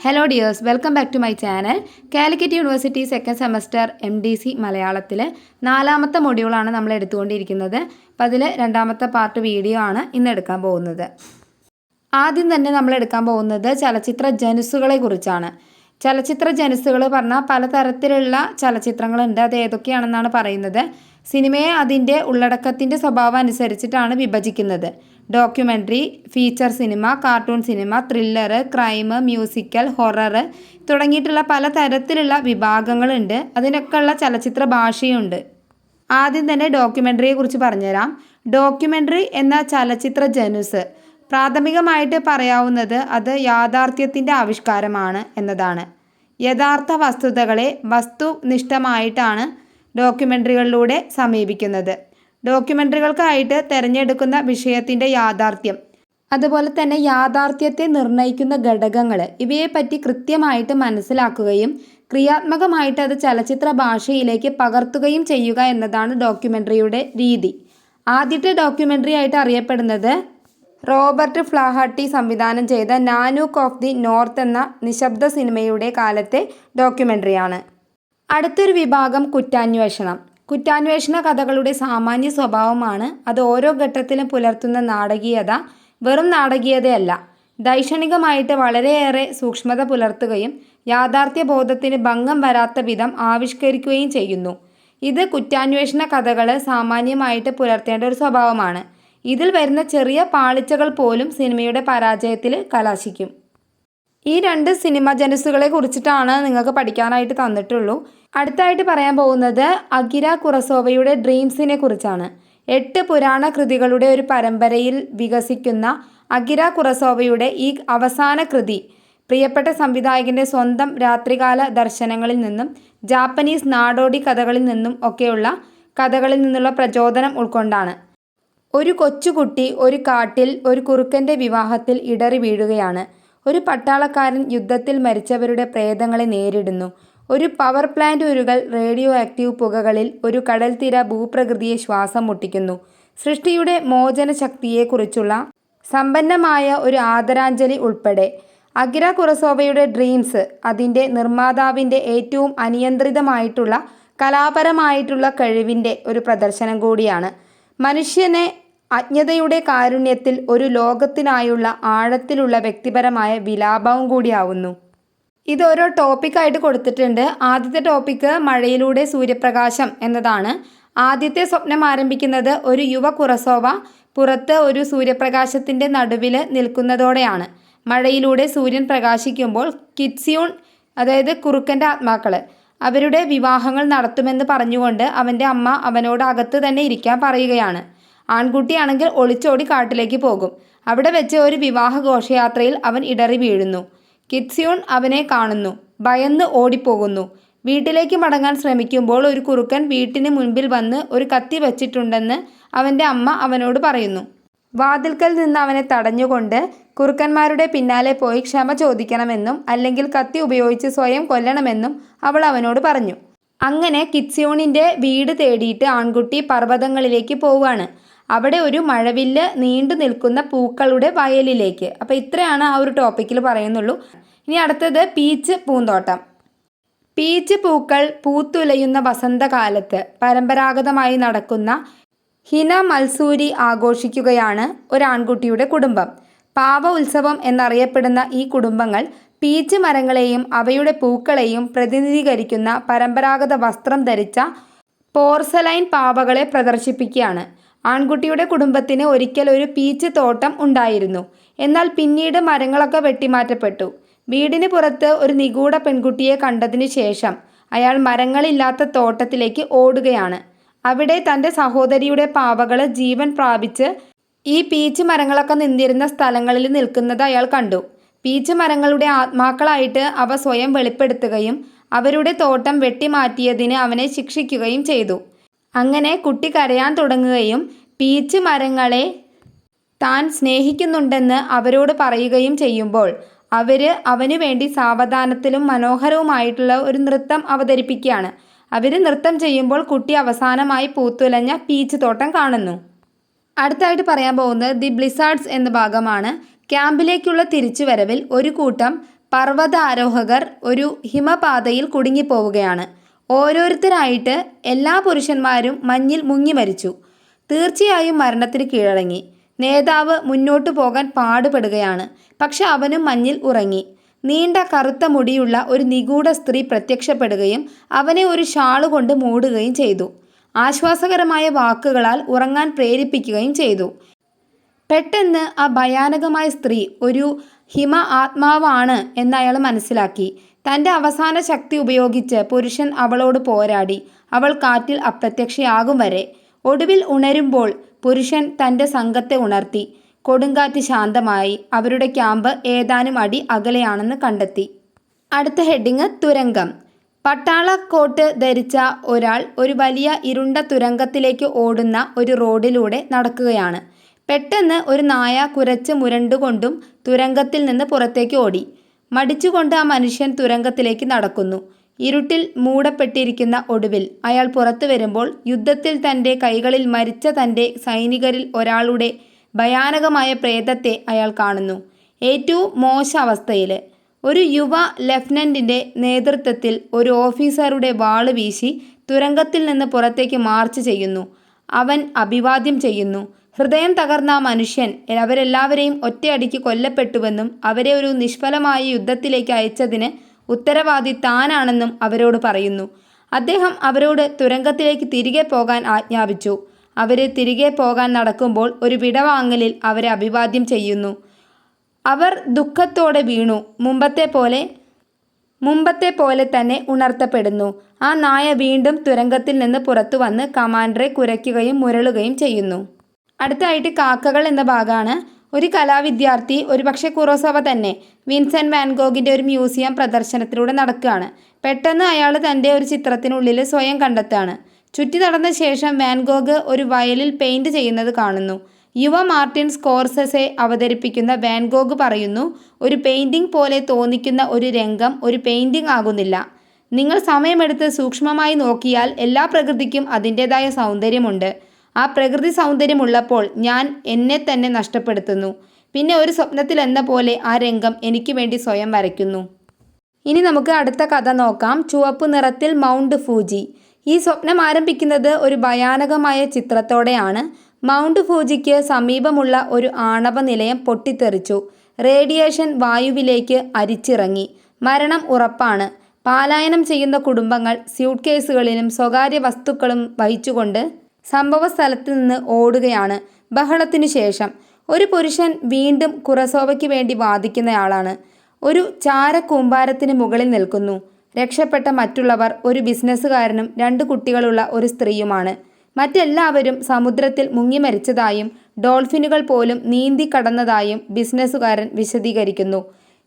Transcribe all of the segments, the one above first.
Hello dears, welcome back to my channel. Calicut university second semester MDC മലയാളത്തിൽ 4ാമത്തെ മൊഡ്യൂളാണ് നമ്മൾ എടുത്തുകൊണ്ടിരിക്കുന്നത്. അപ്പോൾ അതിൽ 2ാമത്തെ പാർട്ട് വീഡിയോ ആണ് ഇന്ന് എടുക്കാൻ പോകുന്നത്. ആദ്യം തന്നെ നമ്മൾ എടുക്കാൻ പോകുന്നത് ചലച്ചിത്ര ജനുസുകളെ കുറിച്ചാണ്. ചലച്ചിത്ര ജനുസുകൾ പറഞ്ഞാൽ പലതരത്തിലുള്ള ചലച്ചിത്രങ്ങളുണ്ട്. അത് ഏതൊക്കെയാണെന്നാണ് പറയുന്നത്. സിനിമയെ അതിൻ്റെ ഉള്ളടക്കത്തിൻ്റെ സ്വഭാവം അനുസരിച്ചിട്ടാണ് വിഭജിക്കുന്നത്. Documentary, feature cinema, cartoon cinema, thriller, crime, musical, horror തുടങ്ങിയിട്ടുള്ള പലതരത്തിലുള്ള വിഭാഗങ്ങളുണ്ട്. അതിനൊക്കെയുള്ള ചലച്ചിത്ര ഭാഷയുണ്ട്. ആദ്യം തന്നെ ഡോക്യുമെൻ്ററിയെ കുറിച്ച് പറഞ്ഞുതരാം. ഡോക്യുമെൻ്ററി എന്ന ചലച്ചിത്ര ജനുസ് പ്രാഥമികമായിട്ട് പറയാവുന്നത് അത് യാഥാർത്ഥ്യത്തിൻ്റെ ആവിഷ്കാരമാണ് എന്നതാണ്. യഥാർത്ഥ വസ്തുതകളെ വസ്തുനിഷ്ഠമായിട്ടാണ് ഡോക്യുമെൻ്ററികളിലൂടെ സമീപിക്കുന്നത്. ഡോക്യുമെൻ്ററികൾക്കായിട്ട് തിരഞ്ഞെടുക്കുന്ന വിഷയത്തിൻ്റെ യാഥാർത്ഥ്യം, അതുപോലെ തന്നെ യാഥാർത്ഥ്യത്തെ നിർണ്ണയിക്കുന്ന ഘടകങ്ങൾ, ഇവയെപ്പറ്റി കൃത്യമായിട്ട് മനസ്സിലാക്കുകയും ക്രിയാത്മകമായിട്ട് അത് ചലച്ചിത്ര ഭാഷയിലേക്ക് പകർത്തുകയും ചെയ്യുക എന്നതാണ് ഡോക്യുമെൻ്ററിയുടെ രീതി. ആദ്യത്തെ ഡോക്യുമെൻ്ററി ആയിട്ട് അറിയപ്പെടുന്നത് റോബർട്ട് ഫ്ലാഹർട്ടി സംവിധാനം ചെയ്ത നാനൂക്ക് ഓഫ് ദി നോർത്ത് എന്ന നിശബ്ദ സിനിമയുടെ കാലത്തെ ഡോക്യുമെൻ്ററിയാണ്. അടുത്തൊരു വിഭാഗം കുറ്റാന്വേഷണം. കുറ്റാന്വേഷണ കഥകളുടെ സാമാന്യ സ്വഭാവമാണ് അത് ഓരോ ഘട്ടത്തിലും പുലർത്തുന്ന നാടകീയത വെറും നാടകീയതയല്ല, ദൈക്ഷണികമായിട്ട് വളരെയേറെ സൂക്ഷ്മത പുലർത്തുകയും യാഥാർത്ഥ്യബോധത്തിന് ഭംഗം വരാത്ത വിധം ആവിഷ്കരിക്കുകയും ചെയ്യുന്നു. ഇത് കുറ്റാന്വേഷണ കഥകൾ സാമാന്യമായിട്ട് പുലർത്തേണ്ട ഒരു സ്വഭാവമാണ്. ഇതിൽ വരുന്ന ചെറിയ പാളിച്ചകൾ പോലും സിനിമയുടെ പരാജയത്തിൽ കലാശിക്കും. ഈ 2 സിനിമ ജനുസുകളെ കുറിച്ചിട്ടാണ് നിങ്ങൾക്ക് പഠിക്കാനായിട്ട് തന്നിട്ടുള്ളൂ. അടുത്തായിട്ട് പറയാൻ പോകുന്നത് അകിര കുറസോവയുടെ ഡ്രീംസിനെ കുറിച്ചാണ്. 8 പുരാണ കൃതികളുടെ ഒരു പരമ്പരയിൽ വികസിക്കുന്ന അകിര കുറസോവയുടെ ഈ അവസാന കൃതി പ്രിയപ്പെട്ട സംവിധായകൻ്റെ സ്വന്തം രാത്രികാല ദർശനങ്ങളിൽ നിന്നും ജാപ്പനീസ് നാടോടി കഥകളിൽ നിന്നും ഒക്കെയുള്ള കഥകളിൽ നിന്നുള്ള പ്രചോദനം ഉൾക്കൊണ്ടാണ്. ഒരു കൊച്ചുകുട്ടി ഒരു കാട്ടിൽ ഒരു കുറുക്കൻ്റെ വിവാഹത്തിൽ ഇടറി വീഴുകയാണ്. ഒരു പട്ടാളക്കാരൻ യുദ്ധത്തിൽ മരിച്ചവരുടെ പ്രേതങ്ങളെ നേരിടുന്നു. ഒരു പവർ പ്ലാന്റ് ഉരുകൽ റേഡിയോ ആക്റ്റീവ് പുകകളിൽ ഒരു കടൽത്തീര ഭൂപ്രകൃതിയെ ശ്വാസം മുട്ടിക്കുന്നു. സൃഷ്ടിയുടെ മോചന ശക്തിയെക്കുറിച്ചുള്ള സമ്പന്നമായ ഒരു ആദരാഞ്ജലി ഉൾപ്പെടെ അകിര കുറസോവയുടെ ഡ്രീംസ് അതിൻ്റെ നിർമ്മാതാവിൻ്റെ ഏറ്റവും അനിയന്ത്രിതമായിട്ടുള്ള കലാപരമായിട്ടുള്ള കഴിവിൻ്റെ ഒരു പ്രദർശനം കൂടിയാണ്. മനുഷ്യനെ അജ്ഞതയുടെ കാരുണ്യത്തിൽ ഒരു ലോകത്തിനായുള്ള ആഴത്തിലുള്ള വ്യക്തിപരമായ വിലാപവും കൂടിയാവുന്നു. ഇതൊരോ ടോപ്പിക്കായിട്ട് കൊടുത്തിട്ടുണ്ട്. ആദ്യത്തെ ടോപ്പിക്ക് മഴയിലൂടെ സൂര്യപ്രകാശം എന്നതാണ്. ആദ്യത്തെ സ്വപ്നം ആരംഭിക്കുന്നത് ഒരു യുവ കുറസോവ പുറത്ത് ഒരു സൂര്യപ്രകാശത്തിൻ്റെ നടുവിൽ നിൽക്കുന്നതോടെയാണ്. മഴയിലൂടെ സൂര്യൻ പ്രകാശിക്കുമ്പോൾ കിറ്റ്സ്യൂൺ, അതായത് കുറുക്കൻ്റെ ആത്മാക്കൾ, അവരുടെ വിവാഹങ്ങൾ നടത്തുമെന്ന് പറഞ്ഞുകൊണ്ട് അവൻ്റെ അമ്മ അവനോട് അകത്ത് തന്നെ ഇരിക്കാൻ പറയുകയാണ്. ആൺകുട്ടിയാണെങ്കിൽ ഒളിച്ചോടി കാട്ടിലേക്ക് പോകും. അവിടെ വെച്ച് ഒരു വിവാഹ ഘോഷയാത്രയിൽ അവൻ ഇടറി വീഴുന്നു. കിറ്റ്സ്യൂൺ അവനെ കാണുന്നു, ഭയന്ന് ഓടിപ്പോകുന്നു. വീട്ടിലേക്ക് മടങ്ങാൻ ശ്രമിക്കുമ്പോൾ ഒരു കുറുക്കൻ വീട്ടിന് മുൻപിൽ വന്ന് ഒരു കത്തി വച്ചിട്ടുണ്ടെന്ന് അവൻ്റെ അമ്മ അവനോട് പറയുന്നു. വാതിൽക്കൽ നിന്ന് അവനെ തടഞ്ഞുകൊണ്ട് കുറുക്കന്മാരുടെ പിന്നാലെ പോയി ക്ഷമ ചോദിക്കണമെന്നും അല്ലെങ്കിൽ കത്തി ഉപയോഗിച്ച് സ്വയം കൊല്ലണമെന്നും അവൾ അവനോട് പറഞ്ഞു. അങ്ങനെ കിറ്റ്സ്യൂണിൻ്റെ വീട് തേടിയിട്ട് ആൺകുട്ടി പർവ്വതങ്ങളിലേക്ക് പോവുകയാണ്. അവിടെ ഒരു മഴവില്ല് നീണ്ടു നിൽക്കുന്ന പൂക്കളുടെ വയലിലേക്ക്. അപ്പോൾ ഇത്രയാണ് ആ ഒരു ടോപ്പിക്കിൽ പറയുന്നുള്ളൂ. ഇനി അടുത്തത് പീച്ച് പൂന്തോട്ടം. പീച്ച് പൂക്കൾ പൂത്തുലയുന്ന വസന്തകാലത്ത് പരമ്പരാഗതമായി നടക്കുന്ന ഹിന മത്സൂരി ആഘോഷിക്കുകയാണ് ഒരാൺകുട്ടിയുടെ കുടുംബം. പാവ ഉത്സവം എന്നറിയപ്പെടുന്ന ഈ കുടുംബങ്ങൾ പീച്ച് മരങ്ങളെയും അവയുടെ പൂക്കളെയും പ്രതിനിധീകരിക്കുന്ന പരമ്പരാഗത വസ്ത്രം ധരിച്ച പോർസലൈൻ പാവകളെ പ്രദർശിപ്പിക്കുകയാണ്. ആൺകുട്ടിയുടെ കുടുംബത്തിന് ഒരിക്കൽ ഒരു പീച്ച് തോട്ടം ഉണ്ടായിരുന്നു. എന്നാൽ പിന്നീട് മരങ്ങളൊക്കെ വെട്ടിമാറ്റപ്പെട്ടു. വീടിന് പുറത്ത് ഒരു നിഗൂഢ പെൺകുട്ടിയെ കണ്ടതിന് ശേഷം അയാൾ മരങ്ങളില്ലാത്ത തോട്ടത്തിലേക്ക് ഓടുകയാണ്. അവിടെ തൻ്റെ സഹോദരിയുടെ പാവകൾ ജീവൻ പ്രാപിച്ച് ഈ പീച്ച് മരങ്ങളൊക്കെ നിന്നിരുന്ന സ്ഥലങ്ങളിൽ നിൽക്കുന്നത് അയാൾ കണ്ടു. പീച്ച് മരങ്ങളുടെ ആത്മാക്കളായിട്ട് അവ സ്വയം വെളിപ്പെടുത്തുകയും അവരുടെ തോട്ടം വെട്ടിമാറ്റിയതിന് അവനെ ശിക്ഷിക്കുകയും ചെയ്തു. അങ്ങനെ കുട്ടി കരയാൻ തുടങ്ങുകയും പീച്ച് മരങ്ങളെ താൻ സ്നേഹിക്കുന്നുണ്ടെന്ന് അവരോട് പറയുകയും ചെയ്യുമ്പോൾ അവന് വേണ്ടി സാവധാനത്തിലും മനോഹരവുമായിട്ടുള്ള ഒരു നൃത്തം അവതരിപ്പിക്കുകയാണ്. അവർ നൃത്തം ചെയ്യുമ്പോൾ കുട്ടി അവസാനമായി പൂത്തുലഞ്ഞ പീച്ച് തോട്ടം കാണുന്നു. അടുത്തായിട്ട് പറയാൻ പോകുന്നത് ദി ബ്ലിസാർഡ്സ് എന്ന ഭാഗമാണ്. ക്യാമ്പിലേക്കുള്ള തിരിച്ചുവരവിൽ ഒരു കൂട്ടം പർവ്വതാരോഹകർ ഒരു ഹിമപാതയിൽ കുടുങ്ങിപ്പോവുകയാണ്. ഓരോരുത്തരായിട്ട് എല്ലാ പുരുഷന്മാരും മഞ്ഞിൽ മുങ്ങി മരിച്ചു. തീർച്ചയായും മരണത്തിന് കീഴടങ്ങി. നേതാവ് മുന്നോട്ടു പോകാൻ പാടുപെടുകയാണ്. പക്ഷെ അവനും മഞ്ഞിൽ ഉറങ്ങി. നീണ്ട കറുത്ത മുടിയുള്ള ഒരു നിഗൂഢ സ്ത്രീ പ്രത്യക്ഷപ്പെടുകയും അവനെ ഒരു ഷാളുകൊണ്ട് മൂടുകയും ചെയ്തു. ആശ്വാസകരമായ വാക്കുകളാൽ ഉറങ്ങാൻ പ്രേരിപ്പിക്കുകയും ചെയ്തു. പെട്ടെന്ന് ആ ഭയാനകമായ സ്ത്രീ ഒരു ഹിമ ആത്മാവാണ് എന്ന് അയാൾ മനസ്സിലാക്കി. തൻ്റെ അവസാന ശക്തി ഉപയോഗിച്ച് പുരുഷൻ അവളോട് പോരാടി. അവൾ കാറ്റിൽ അപ്രത്യക്ഷയാകും വരെ. ഒടുവിൽ ഉണരുമ്പോൾ പുരുഷൻ തൻ്റെ സംഘത്തെ ഉണർത്തി. കൊടുങ്കാറ്റ് ശാന്തമായി. അവരുടെ ക്യാമ്പ് ഏതാനും അടി അകലെയാണെന്ന് കണ്ടെത്തി. അടുത്ത ഹെഡിങ് തുരങ്കം. പട്ടാള കോട്ട് ധരിച്ച ഒരാൾ ഒരു വലിയ ഇരുണ്ട തുരങ്കത്തിലേക്ക് ഓടുന്ന ഒരു റോഡിലൂടെ നടക്കുകയാണ്. പെട്ടെന്ന് ഒരു നായ കുരച്ച് മുരണ്ടുകൊണ്ടും തുരങ്കത്തിൽ നിന്ന് പുറത്തേക്ക് ഓടി. മടിച്ചുകൊണ്ട് ആ മനുഷ്യൻ തുരങ്കത്തിലേക്ക് നടക്കുന്നു. ഇരുട്ടിൽ മൂടപ്പെട്ടിരിക്കുന്ന ഒടുവിൽ അയാൾ പുറത്തു വരുമ്പോൾ യുദ്ധത്തിൽ തൻ്റെ കൈകളിൽ മരിച്ച തൻ്റെ സൈനികരിൽ ഒരാളുടെ ഭയാനകമായ പ്രേതത്തെ അയാൾ കാണുന്നു. ഏറ്റവും മോശ അവസ്ഥയിൽ. ഒരു യുവ ലഫ്റ്റനൻറ്റിൻ്റെ നേതൃത്വത്തിൽ ഒരു ഓഫീസറുടെ വാള് വീശി തുരങ്കത്തിൽ നിന്ന് പുറത്തേക്ക് മാർച്ച് ചെയ്യുന്നു. അവൻ അഭിവാദ്യം ചെയ്യുന്നു. ഹൃദയം തകർന്ന ആ മനുഷ്യൻ അവരെല്ലാവരെയും ഒറ്റയടിക്ക് കൊല്ലപ്പെട്ടുവെന്നും അവരെ ഒരു നിഷ്ഫലമായ യുദ്ധത്തിലേക്ക് അയച്ചതിന് ഉത്തരവാദി താനാണെന്നും അവരോട് പറയുന്നു. അദ്ദേഹം അവരോട് തുരങ്കത്തിലേക്ക് തിരികെ പോകാൻ ആജ്ഞാപിച്ചു. അവർ തിരികെ പോകാൻ നടക്കുമ്പോൾ ഒരു വിടവാങ്ങലിൽ അവരെ അഭിവാദ്യം ചെയ്യുന്നു. അവർ ദുഃഖത്തോടെ വീണു. മുമ്പത്തെ പോലെ തന്നെ ഉണർത്തപ്പെടുന്നു. ആ നായ വീണ്ടും തുരങ്കത്തിൽ നിന്ന് പുറത്തു വന്ന് കമാൻഡറെ കുരയ്ക്കുകയും മുരളുകയും ചെയ്യുന്നു. അടുത്തായിട്ട് കാക്കകൾ എന്ന ഭാഗമാണ്. ഒരു കലാവിദ്യാർത്ഥി, ഒരുപക്ഷെ കുറോസാവ തന്നെ, വിൻസെൻ്റ് വാൻ ഗോഗിൻ്റെ ഒരു മ്യൂസിയം പ്രദർശനത്തിലൂടെ നടക്കുകയാണ്. പെട്ടെന്ന് അയാൾ തൻ്റെ ഒരു ചിത്രത്തിനുള്ളിൽ സ്വയം കണ്ടെത്താണ്. ചുറ്റി നടന്ന ശേഷം വാൻ ഗോഗ് ഒരു വയലിൽ പെയിൻറ് ചെയ്യുന്നത് കാണുന്നു. യുവ മാർട്ടിൻ സ്കോർസെസെ അവതരിപ്പിക്കുന്ന വാൻ ഗോഗ് പറയുന്നു, ഒരു പെയിൻറ്റിംഗ് പോലെ തോന്നിക്കുന്ന ഒരു രംഗം ഒരു പെയിൻറ്റിംഗ് ആകുന്നില്ല. നിങ്ങൾ സമയമെടുത്ത് സൂക്ഷ്മമായി നോക്കിയാൽ എല്ലാ പ്രകൃതിക്കും അതിൻ്റേതായ സൗന്ദര്യമുണ്ട്. ആ പ്രകൃതി സൗന്ദര്യമുള്ളപ്പോൾ ഞാൻ എന്നെ തന്നെ നഷ്ടപ്പെടുത്തുന്നു. പിന്നെ ഒരു സ്വപ്നത്തിൽ എന്ന പോലെ ആ രംഗം എനിക്ക് വേണ്ടി സ്വയം വരയ്ക്കുന്നു. ഇനി നമുക്ക് അടുത്ത കഥ നോക്കാം. ചുവപ്പ് നിറത്തിൽ മൗണ്ട് ഫൂജി. ഈ സ്വപ്നം ആരംഭിക്കുന്നത് ഒരു ഭയാനകമായ ചിത്രത്തോടെയാണ്. മൗണ്ട് ഫൂജിക്ക് സമീപമുള്ള ഒരു ആണവ നിലയം പൊട്ടിത്തെറിച്ചു. റേഡിയേഷൻ വായുവിലേക്ക് അരിച്ചിറങ്ങി. മരണം ഉറപ്പാണ്. പലായനം ചെയ്യുന്ന കുടുംബങ്ങൾ സ്യൂട്ട് കേസുകളിലും സ്വകാര്യ വസ്തുക്കളും വഹിച്ചുകൊണ്ട് സംഭവ സ്ഥലത്ത് നിന്ന് ഓടുകയാണ്. ബഹളത്തിനു ശേഷം ഒരു പുരുഷൻ വീണ്ടും കുറസോവയ്ക്ക് വേണ്ടി വാദിക്കുന്നയാളാണ്. ഒരു ചാരക്കൂമ്പാരത്തിന് മുകളിൽ നിൽക്കുന്നു. രക്ഷപ്പെട്ട മറ്റുള്ളവർ ഒരു ബിസിനസ്സുകാരനും 2 കുട്ടികളുള്ള ഒരു സ്ത്രീയുമാണ്. മറ്റെല്ലാവരും സമുദ്രത്തിൽ മുങ്ങി മരിച്ചതായും ഡോൾഫിനുകൾ പോലും നീന്തി കടന്നതായും ബിസിനസ്സുകാരൻ വിശദീകരിക്കുന്നു.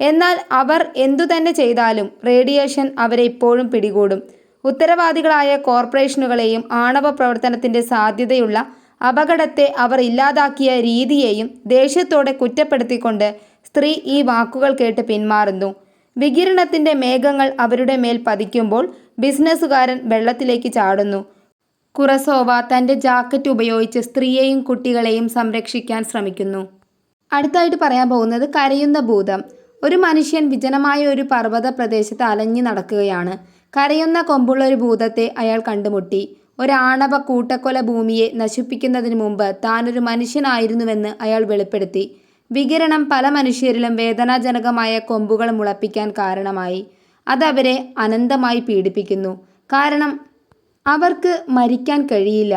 എന്നാൽ അവർ എന്തുതന്നെ ചെയ്താലും റേഡിയേഷൻ അവരെ ഇപ്പോഴും പിടികൂടും. ഉത്തരവാദികളായ കോർപ്പറേഷനുകളെയും ആണവ പ്രവർത്തനത്തിൻ്റെ സാധ്യതയുള്ള അപകടത്തെ അവർ ഇല്ലാതാക്കിയ രീതിയെയും ദേഷ്യത്തോടെ കുറ്റപ്പെടുത്തിക്കൊണ്ട് സ്ത്രീ ഈ വാക്കുകൾ കേട്ട് പിന്മാറുന്നു. വികിരണത്തിൻ്റെ മേഘങ്ങൾ അവരുടെ മേൽ പതിക്കുമ്പോൾ ബിസിനസ്സുകാരൻ വെള്ളത്തിലേക്ക് ചാടുന്നു. കുറസോവ തൻ്റെ ജാക്കറ്റ് ഉപയോഗിച്ച് സ്ത്രീയെയും കുട്ടികളെയും സംരക്ഷിക്കാൻ ശ്രമിക്കുന്നു. അടുത്തായിട്ട് പറയാൻ പോകുന്നത് കരയുന്ന ഭൂതം. ഒരു മനുഷ്യൻ വിജനമായ ഒരു പർവ്വത പ്രദേശത്ത് അലഞ്ഞു നടക്കുകയാണ്. കരയുന്ന കൊമ്പുള്ള ഒരു ഭൂതത്തെ അയാൾ കണ്ടുമുട്ടി. ഒരു ആണവ കൂട്ടക്കൊല ഭൂമിയെ നശിപ്പിക്കുന്നതിന് മുമ്പ് താനൊരു മനുഷ്യനായിരുന്നുവെന്ന് അയാൾ വെളിപ്പെടുത്തി. വികിരണം പല മനുഷ്യരിലും വേദനാജനകമായ കൊമ്പുകൾ മുളപ്പിക്കാൻ കാരണമായി. അതവരെ അനന്തമായി പീഡിപ്പിക്കുന്നു. കാരണം അവർക്ക് മരിക്കാൻ കഴിയില്ല.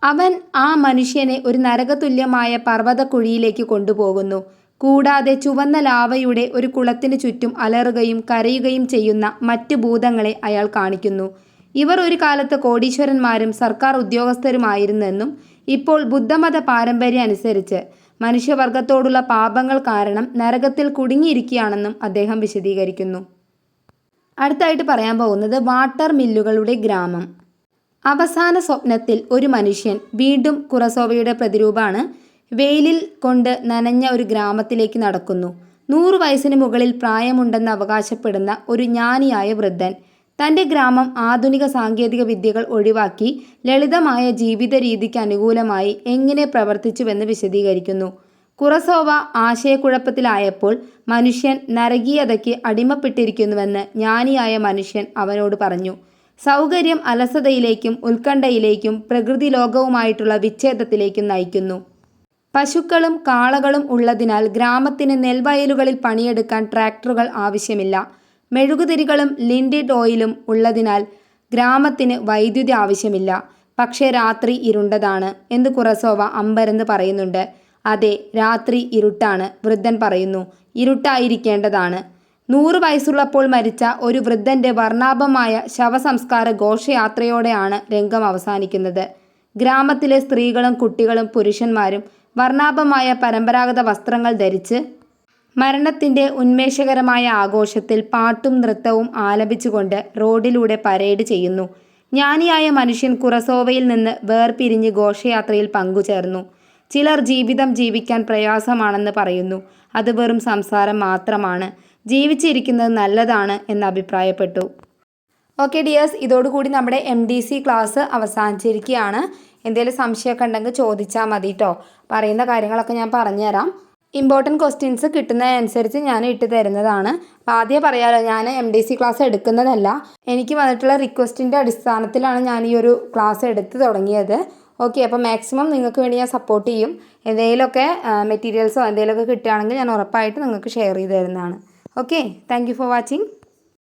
അവൻ ആ മനുഷ്യനെ ഒരു നരകതുല്യമായ പർവ്വതക്കുഴിയിലേക്ക് കൊണ്ടുപോകുന്നു. കൂടാതെ ചുവന്ന ലാവയുടെ ഒരു കുളത്തിന് ചുറ്റും അലറുകയും കരയുകയും ചെയ്യുന്ന മറ്റു ഭൂതങ്ങളെ അയാൾ കാണിക്കുന്നു. ഇവർ ഒരു കാലത്ത് കോടീശ്വരന്മാരും സർക്കാർ ഉദ്യോഗസ്ഥരുമായിരുന്നെന്നും ഇപ്പോൾ ബുദ്ധമത പാരമ്പര്യം അനുസരിച്ച് മനുഷ്യവർഗത്തോടുള്ള പാപങ്ങൾ കാരണം നരകത്തിൽ കുടുങ്ങിയിരിക്കുകയാണെന്നും അദ്ദേഹം വിശദീകരിക്കുന്നു. അടുത്തായിട്ട് പറയാൻ പോകുന്നത് വാട്ടർ മില്ലുകളുടെ ഗ്രാമം. അവസാന സ്വപ്നത്തിൽ ഒരു മനുഷ്യൻ, വീണ്ടും കുറസോവയുടെ പ്രതിരൂപമാണ്, വെയിലിൽ കൊണ്ട് നനഞ്ഞ ഒരു ഗ്രാമത്തിലേക്ക് നടക്കുന്നു. 100 വയസ്സിന് മുകളിൽ പ്രായമുണ്ടെന്ന് അവകാശപ്പെടുന്ന ഒരു ജ്ഞാനിയായ വൃദ്ധൻ തൻ്റെ ഗ്രാമം ആധുനിക സാങ്കേതിക വിദ്യകൾ ഒഴിവാക്കി ലളിതമായ ജീവിത രീതിക്ക് അനുകൂലമായി എങ്ങനെ പ്രവർത്തിച്ചുവെന്ന് വിശദീകരിക്കുന്നു. കുറസോവ ആശയക്കുഴപ്പത്തിലായപ്പോൾ മനുഷ്യൻ നരകീയതയ്ക്ക് അടിമപ്പെട്ടിരിക്കുന്നുവെന്ന് ജ്ഞാനിയായ മനുഷ്യൻ അവനോട് പറഞ്ഞു. സൗകര്യം അലസതയിലേക്കും ഉത്കണ്ഠയിലേക്കും പ്രകൃതി ലോകവുമായിട്ടുള്ള വിച്ഛേദത്തിലേക്കും നയിക്കുന്നു. പശുക്കളും കാളകളും ഉള്ളതിനാൽ ഗ്രാമത്തിന് നെൽവയലുകളിൽ പണിയെടുക്കാൻ ട്രാക്ടറുകൾ ആവശ്യമില്ല. മെഴുകുതിരികളും ലിൻഡിഡ് ഓയിലും ഉള്ളതിനാൽ ഗ്രാമത്തിന് വൈദ്യുതി ആവശ്യമില്ല. പക്ഷേ രാത്രി ഇരുണ്ടതാണ് എന്ന് കുറസോവ അമ്പരന്ന് പറയുന്നുണ്ട്. അതെ, രാത്രി ഇരുട്ടാണ്, വൃദ്ധൻ പറയുന്നു. ഇരുട്ടായിരിക്കേണ്ടതാണ്. 100 വയസ്സുള്ളപ്പോൾ മരിച്ച ഒരു വൃദ്ധന്റെ വർണ്ണാഭമായ ശവസംസ്കാര ഘോഷയാത്രയോടെയാണ് രംഗം അവസാനിക്കുന്നത്. ഗ്രാമത്തിലെ സ്ത്രീകളും കുട്ടികളും പുരുഷന്മാരും വർണ്ണാഭമായ പരമ്പരാഗത വസ്ത്രങ്ങൾ ധരിച്ച് മരണത്തിൻ്റെ ഉന്മേഷകരമായ ആഘോഷത്തിൽ പാട്ടും നൃത്തവും ആലപിച്ചുകൊണ്ട് റോഡിലൂടെ പരേഡ് ചെയ്യുന്നു. ജ്ഞാനിയായ മനുഷ്യൻ കുറസോവയിൽ നിന്ന് വേർപിരിഞ്ഞ് ഘോഷയാത്രയിൽ പങ്കുചേർന്നു. ചിലർ ജീവിതം ജീവിക്കാൻ പ്രയാസമാണെന്ന് പറയുന്നു. അത് വെറും സംസാരം മാത്രമാണ്. ജീവിച്ചിരിക്കുന്നത് നല്ലതാണ് എന്ന് അഭിപ്രായപ്പെട്ടു. ഓക്കെ ഡിയേഴ്സ്, ഇതോടുകൂടി നമ്മുടെ MDC ക്ലാസ് അവസാനിച്ചിരിക്കുകയാണ്. എന്തെങ്കിലും സംശയമൊക്കെ ഉണ്ടെങ്കിൽ ചോദിച്ചാൽ മതി കേട്ടോ. പറയുന്ന കാര്യങ്ങളൊക്കെ ഞാൻ പറഞ്ഞുതരാം. ഇമ്പോർട്ടൻറ്റ് ക്വസ്റ്റ്യൻസ് കിട്ടുന്നതനുസരിച്ച് ഞാൻ ഇട്ട് തരുന്നതാണ്. അപ്പോൾ ആദ്യം പറയാമല്ലോ, ഞാൻ MDC ക്ലാസ് എടുക്കുന്നതല്ല. എനിക്ക് വന്നിട്ടുള്ള റിക്വസ്റ്റിൻ്റെ അടിസ്ഥാനത്തിലാണ് ഞാൻ ഈ ഒരു ക്ലാസ് എടുത്ത് തുടങ്ങിയത്. ഓക്കെ, അപ്പോൾ മാക്സിമം നിങ്ങൾക്ക് വേണ്ടി ഞാൻ സപ്പോർട്ട് ചെയ്യും. എന്തെങ്കിലുമൊക്കെ മെറ്റീരിയൽസോ എന്തെങ്കിലുമൊക്കെ കിട്ടുകയാണെങ്കിൽ ഞാൻ ഉറപ്പായിട്ട് നിങ്ങൾക്ക് ഷെയർ ചെയ്ത് തരുന്നതാണ്. Okay, thank you for watching.